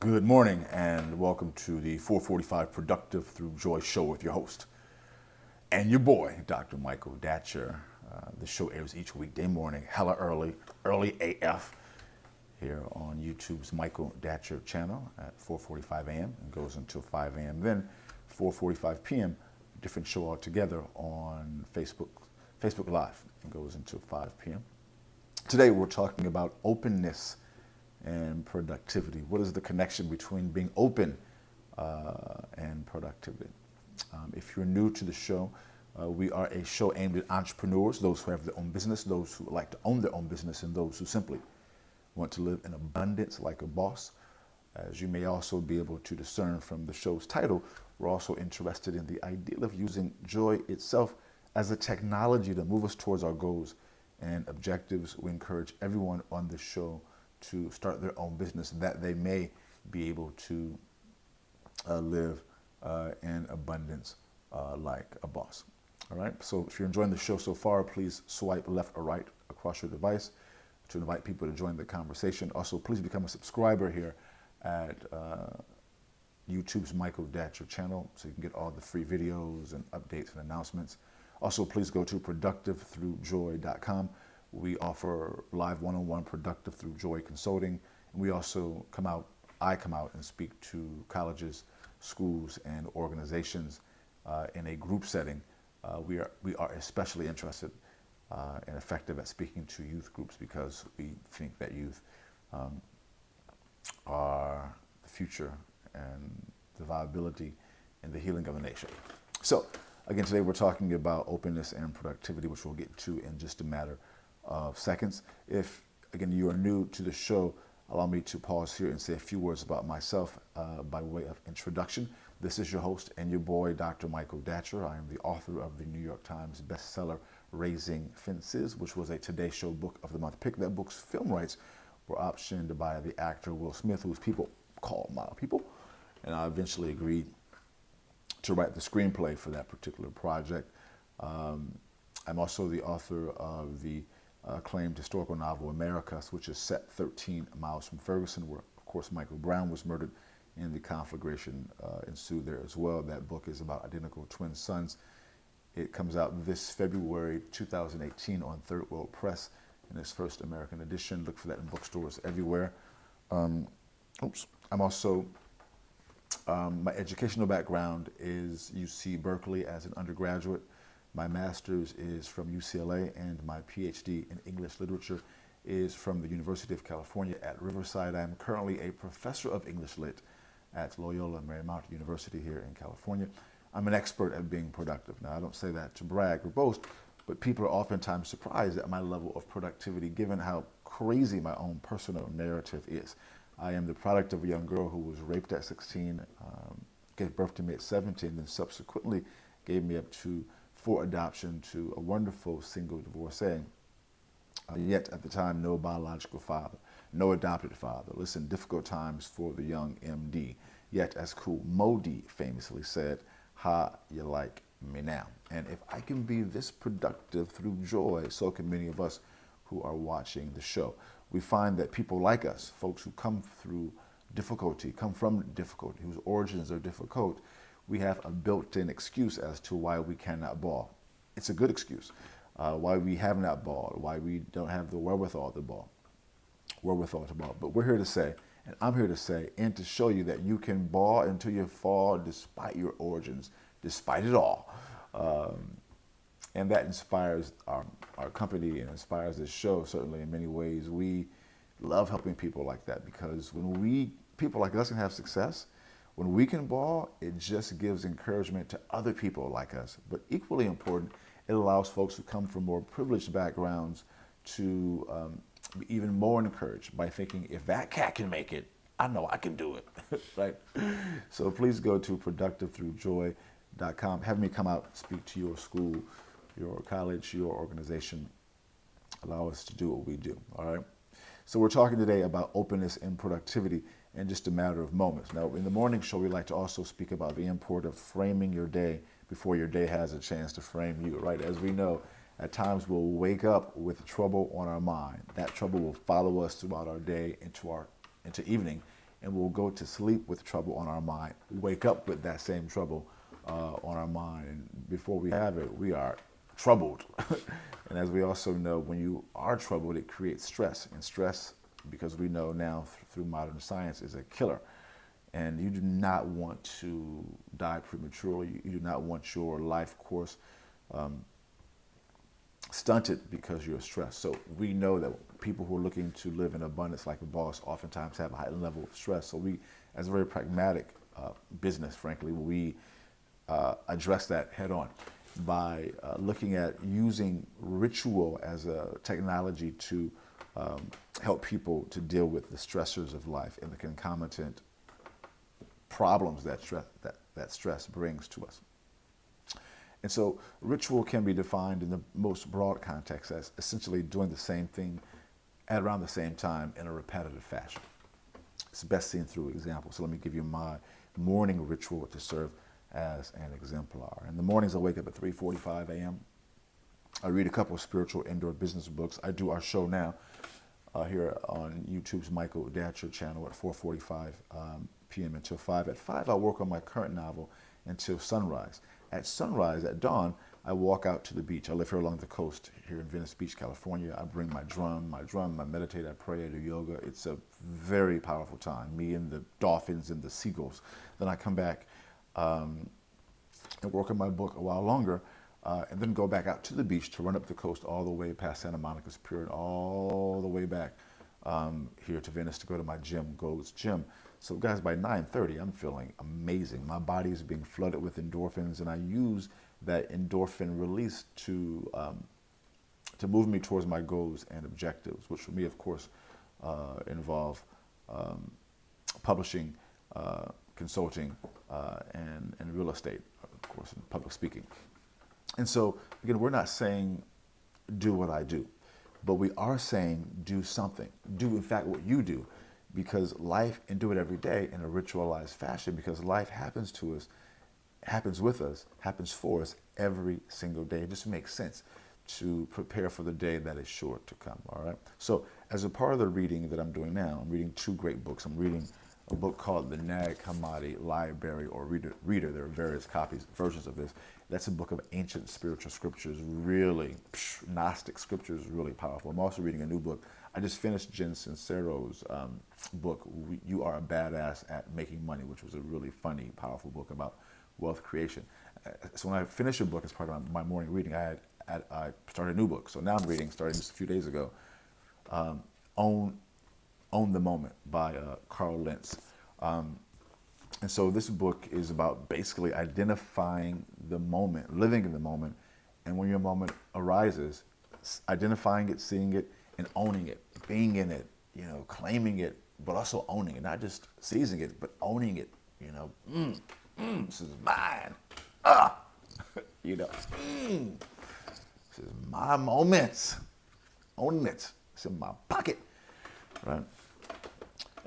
Good morning and welcome to the 445 Productive Through Joy show with your host and your boy, Dr. Michael Datcher. The show airs each weekday morning, hella early AF, here on YouTube's Michael Datcher channel at 4:45 a.m. and goes until 5 a.m. Then 4:45 p.m., different show altogether on Facebook Live and goes until 5 p.m. Today we're talking about openness and productivity. What is the connection between being open and productivity? If you're new to the show, we are a show aimed at entrepreneurs, those who have their own business, those who like to own their own business, and those who simply want to live in abundance like a boss. As you may also be able to discern from the show's title, we're also interested in the ideal of using joy itself as a technology to move us towards our goals and objectives. We encourage everyone on the show to start their own business that they may be able to live in abundance like a boss. All right, so if you're enjoying the show so far, please swipe left or right across your device to invite people to join the conversation. Also, please become a subscriber here at YouTube's Michael Datcher channel so you can get all the free videos and updates and announcements. Also, please go to productivethroughjoy.com. We offer live one-on-one Productive Through Joy consulting. And we also I come out and speak to colleges, schools, and organizations in a group setting. We are especially interested and effective at speaking to youth groups because we think that youth are the future and the viability and the healing of the nation. So, again, today we're talking about openness and productivity, which we'll get to in just a matter of seconds. If, again, you are new to the show, allow me to pause here and say a few words about myself by way of introduction. This is your host and your boy, Dr. Michael Datcher. I am the author of the New York Times bestseller, Raising Fences, which was a Today Show Book of the Month pick. That book's film rights were optioned by the actor Will Smith, whose people call my people, and I eventually agreed to write the screenplay for that particular project. I'm also the author of the acclaimed historical novel Americus, which is set 13 miles from Ferguson, where, of course, Michael Brown was murdered and the conflagration ensued there as well. That book is about identical twin sons. It comes out this February 2018 on Third World Press in its first American edition. Look for that in bookstores everywhere. I'm also, my educational background is UC Berkeley as an undergraduate. My master's is from UCLA, and my PhD in English literature is from the University of California at Riverside. I am currently a professor of English Lit at Loyola Marymount University here in California. I'm an expert at being productive. Now, I don't say that to brag or boast, but people are oftentimes surprised at my level of productivity given how crazy my own personal narrative is. I am the product of a young girl who was raped at 16, gave birth to me at 17, then subsequently gave me up for adoption to a wonderful single divorcee. Yet at the time, no biological father, no adopted father. Listen, difficult times for the young MD. Yet, as Cool Modi famously said, "How you like me now?" And if I can be this productive through joy, so can many of us who are watching the show. We find that people like us, folks who come from difficulty, whose origins are difficult, we have a built-in excuse as to why we cannot ball. It's a good excuse. Why we have not balled, why we don't have the wherewithal to ball. But we're here to say, and I'm here to say, and to show you that you can ball until you fall despite your origins, despite it all. And that inspires our company and inspires this show, certainly in many ways. We love helping people like that because when people like us can have success, when we can ball, it just gives encouragement to other people like us. But equally important, it allows folks who come from more privileged backgrounds to be even more encouraged by thinking, if that cat can make it, I know I can do it, right? So please go to productivethroughjoy.com. Have me come out, speak to your school, your college, your organization. Allow us to do what we do, all right? So we're talking today about openness and productivity in just a matter of moments. Now, in the morning show, we like to also speak about the import of framing your day before your day has a chance to frame you, right? As we know, at times we'll wake up with trouble on our mind. That trouble will follow us throughout our day into evening, and we'll go to sleep with trouble on our mind, wake up with that same trouble on our mind, and before we have it, we are troubled. And as we also know, when you are troubled, it creates stress, and stress, because we know now through modern science, is a killer. And you do not want to die prematurely. You do not want your life course stunted because you're stressed. So we know that people who are looking to live in abundance like a boss oftentimes have a high level of stress. So we, as a very pragmatic business, frankly, we address that head on by looking at using ritual as a technology to help people to deal with the stressors of life and the concomitant problems that stress brings to us. And so ritual can be defined in the most broad context as essentially doing the same thing at around the same time in a repetitive fashion. It's best seen through examples. So let me give you my morning ritual to serve as an exemplar. In the mornings, I wake up at 3:45 a.m. I read a couple of spiritual indoor business books. I do our show now here on YouTube's Michael Datcher channel at 4:45 p.m. until 5. At 5, I work on my current novel until sunrise. At sunrise, at dawn, I walk out to the beach. I live here along the coast here in Venice Beach, California. I bring my drum, I meditate, I pray, I do yoga. It's a very powerful time, me and the dolphins and the seagulls. Then I come back and work on my book a while longer, and then go back out to the beach to run up the coast all the way past Santa Monica's Pier and all the way back here to Venice to go to my gym, Gold's Gym. So guys, by 9:30, I'm feeling amazing. My body is being flooded with endorphins, and I use that endorphin release to move me towards my goals and objectives, which for me, of course, involve publishing, consulting, and real estate, of course, and public speaking. And so, again, we're not saying do what I do, but we are saying do something. Do, in fact, what you do, because life, and do it every day in a ritualized fashion, because life happens to us, happens with us, happens for us every single day. It just makes sense to prepare for the day that is sure to come, all right? So as a part of the reading that I'm doing now, I'm reading two great books. I'm reading a book called The Nag Hammadi Library or Reader. There are various versions of this. That's a book of ancient spiritual scriptures, really, Gnostic scriptures, really powerful. I'm also reading a new book. I just finished Jen Sincero's book, You Are a Badass at Making Money, which was a really funny, powerful book about wealth creation. So when I finish a book as part of my morning reading, I started a new book. So now I'm reading, starting just a few days ago, Own the Moment by Carl Lentz. And so this book is about basically identifying the moment, living in the moment, and when your moment arises, identifying it, seeing it, and owning it, being in it, claiming it, but also owning it, not just seizing it, but owning it, this is mine, this is my moment, owning it, it's in my pocket, right?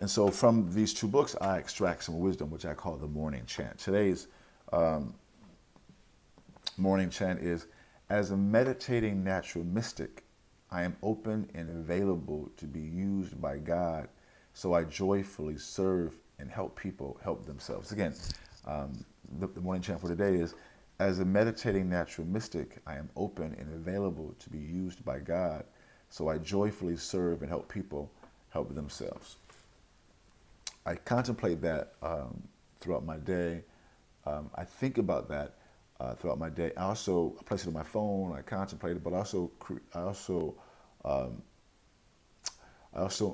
And so from these two books, I extract some wisdom, which I call the morning chant. Today's morning chant is, as a meditating natural mystic, I am open and available to be used by God, so I joyfully serve and help people help themselves. Again, the morning chant for today is, as a meditating natural mystic, I am open and available to be used by God, so I joyfully serve and help people help themselves. I contemplate that throughout my day. I think about that throughout my day. I place it on my phone. I contemplate it, but I also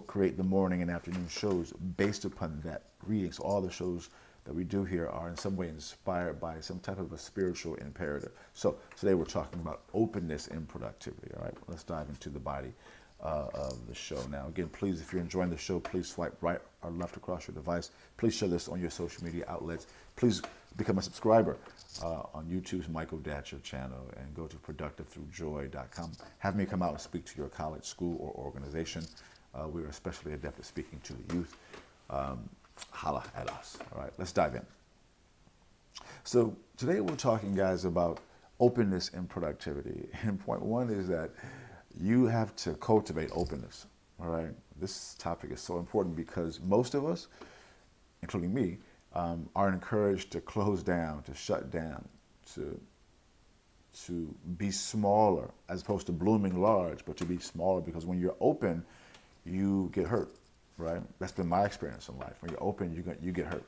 create the morning and afternoon shows based upon that reading. So all the shows that we do here are in some way inspired by some type of a spiritual imperative. So today we're talking about openness and productivity. All right, let's dive into the body of the show now. Again, please, if you're enjoying the show, please swipe right or left across your device. Please share this on your social media outlets. Please become a subscriber on YouTube's Michael Datcher channel and go to productivethroughjoy.com. Have me come out and speak to your college, school, or organization. We are especially adept at speaking to the youth. Holla at us. All right, let's dive in. So today we're talking, guys, about openness and productivity. And point one is that you have to cultivate openness. All right, this topic is so important because most of us, including me, are encouraged to close down, to shut down, to be smaller as opposed to blooming large, but to be smaller, because when you're open, you get hurt, right? That's been my experience in life. When you're open, you get hurt.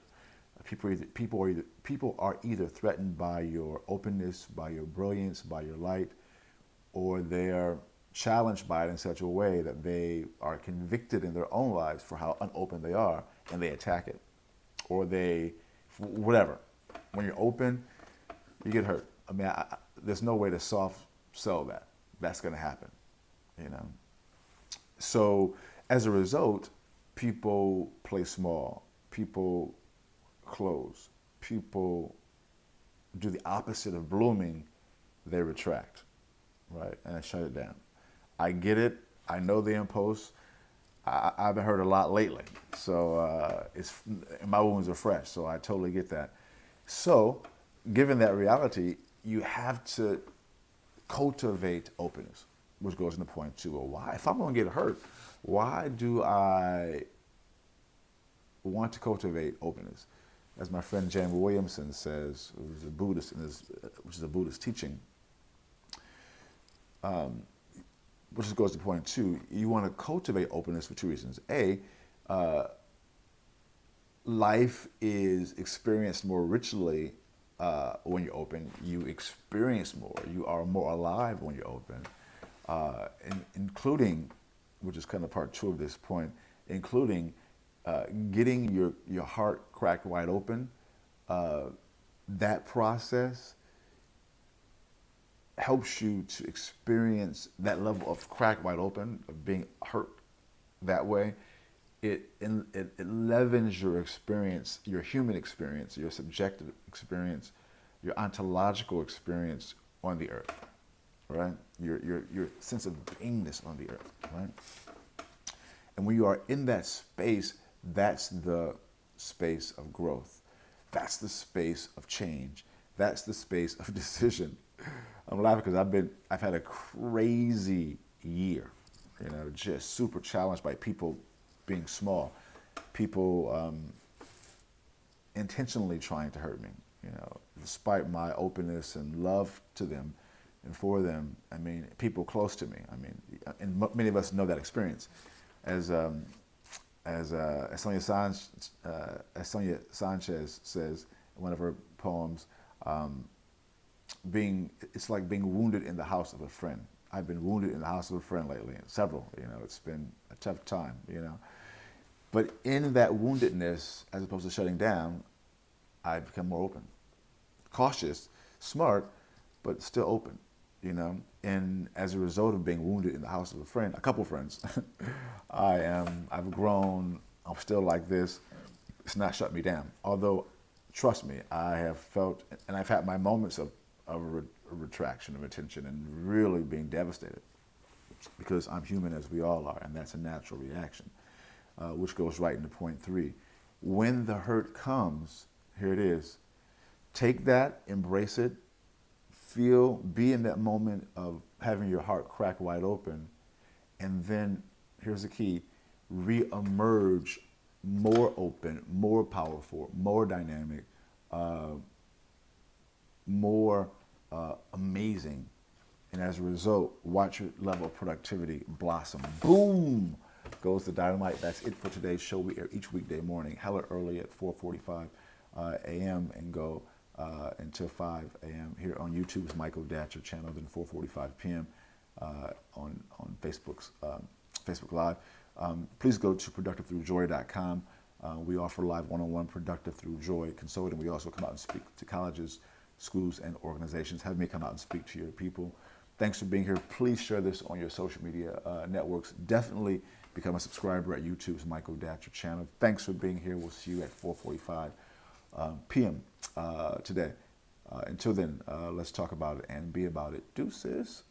People are either threatened by your openness, by your brilliance, by your light, or they are challenged by it in such a way that they are convicted in their own lives for how unopen they are, and they attack it, or whatever. When you're open, you get hurt. I mean, there's no way to soft sell that. That's going to happen, you know. So as a result, people play small. People close. People do the opposite of blooming. They retract, right? And I shut it down. I get it. I know the impulse. I've been hurt a lot lately. So my wounds are fresh. So I totally get that. So given that reality, you have to cultivate openness, which goes into point two. Well, why? If I'm going to get hurt, why do I want to cultivate openness? As my friend Jan Williamson says, who's a Buddhist, which is a Buddhist teaching, which goes to point two. You want to cultivate openness for two reasons. A, life is experienced more richly when you're open. You experience more. You are more alive when you're open, including, which is kind of part two of this point, including getting your heart cracked wide open. That process helps you to experience that level of cracked wide open, of being hurt that way. It levens your experience, your human experience, your subjective experience, your ontological experience on the earth, right? Your sense of beingness on the earth, right? And when you are in that space, that's the space of growth. That's the space of change. That's the space of decision. I'm laughing because I've had a crazy year, you know, just super challenged by people being small, people intentionally trying to hurt me, you know, despite my openness and love to them and for them. I mean, people close to me. I mean, and many of us know that experience. As Sonia Sanchez says in one of her poems, it's like being wounded in the house of a friend. I've been wounded in the house of a friend lately, several, you know, it's been a tough time, you know. But in that woundedness, as opposed to shutting down, I've become more open. Cautious, smart, but still open, you know. And as a result of being wounded in the house of a friend, a couple friends, I've grown, I'm still like this. It's not shut me down. Although, trust me, I have felt, and I've had my moments of a retraction of attention and really being devastated, because I'm human as we all are, and that's a natural reaction, which goes right into point three. When the hurt comes, here it is, take that, embrace it, be in that moment of having your heart crack wide open, and then, here's the key, re-emerge more open, more powerful, more dynamic, more amazing. And as a result, watch your level of productivity blossom. Boom goes the dynamite. That's it for today's show. We air each weekday morning, hella early at 4:45 a.m. and go until 5 a.m. Here on YouTube's Michael Datcher channel, then 4:45 p.m. On Facebook's Facebook Live. Please go to productivethroughjoy.com. We offer live one-on-one Productive Through Joy consulting. We also come out and speak to colleges, schools, and organizations. Have me come out and speak to your people. Thanks for being here. Please share this on your social media networks. Definitely become a subscriber at YouTube's Michael Datcher channel. Thanks for being here. We'll see you at 4:45 p.m. Today. Until then, let's talk about it and be about it. Deuces.